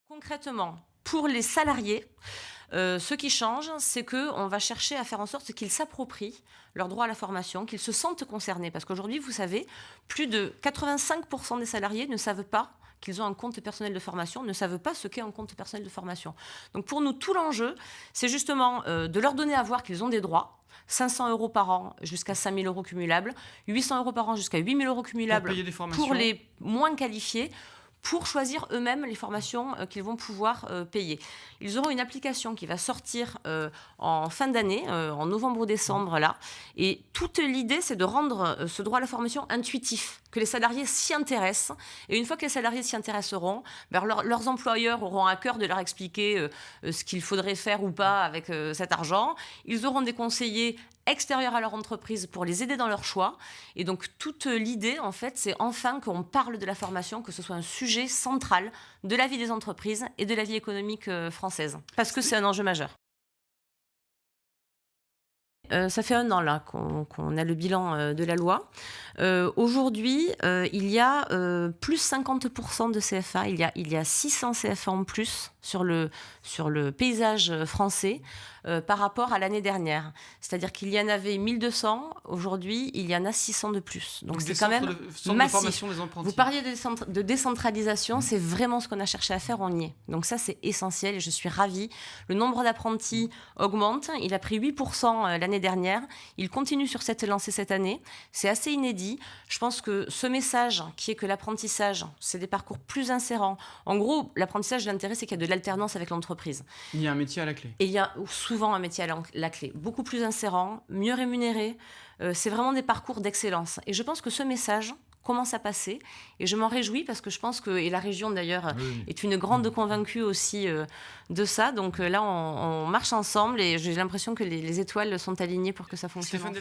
Concrètement, pour les salariés, ce qui change, c'est qu'on va chercher à faire en sorte qu'ils s'approprient leur droit à la formation, qu'ils se sentent concernés. Parce qu'aujourd'hui, vous savez, plus de 85% des salariés ne savent pas qu'ils ont un compte personnel de formation, ne savent pas ce qu'est un compte personnel de formation. Donc pour nous, tout l'enjeu, c'est justement de leur donner à voir qu'ils ont des droits. 500 € par an jusqu'à 5 000 € cumulables, 800 € par an jusqu'à 8 000 € cumulables pour les moins qualifiés, pour choisir eux-mêmes les formations qu'ils vont pouvoir payer. Ils auront une application qui va sortir en fin d'année, en novembre ou décembre, là. Et toute l'idée, c'est de rendre ce droit à la formation intuitif, que les salariés s'y intéressent. Et une fois que les salariés s'y intéresseront, ben leurs employeurs auront à cœur de leur expliquer ce qu'il faudrait faire ou pas avec cet argent. Ils auront des conseillers extérieurs à leur entreprise pour les aider dans leur choix. Et donc, toute l'idée, en fait, c'est enfin qu'on parle de la formation, que ce soit un sujet central de la vie des entreprises et de la vie économique française. Parce que c'est un enjeu majeur. Ça fait 1 an là qu'on a le bilan de la loi. Aujourd'hui, il y a plus 50% de CFA. Il y a 600 CFA en plus sur le paysage français par rapport à l'année dernière. C'est-à-dire qu'il y en avait 1200. Aujourd'hui, il y en a 600 de plus. Donc c'est quand même massif. Vous parliez de décentralisation. C'est vraiment ce qu'on a cherché à faire. On y est. Donc ça, c'est essentiel et je suis ravie. Le nombre d'apprentis augmente. Il a pris 8% l'année dernière. Il continue sur cette lancée cette année. C'est assez inédit. Je pense que ce message qui est que l'apprentissage, c'est des parcours plus insérants. En gros, l'apprentissage, l'intérêt, c'est qu'il y a de l'alternance avec l'entreprise. Il y a un métier à la clé. Et il y a souvent un métier à la clé. Beaucoup plus insérant, mieux rémunéré. C'est vraiment des parcours d'excellence. Et je pense que ce message commence à passer. Et je m'en réjouis parce que je pense que, et la région d'ailleurs est une grande convaincue aussi de ça. Donc là, on marche ensemble et j'ai l'impression que les étoiles sont alignées pour que ça fonctionne.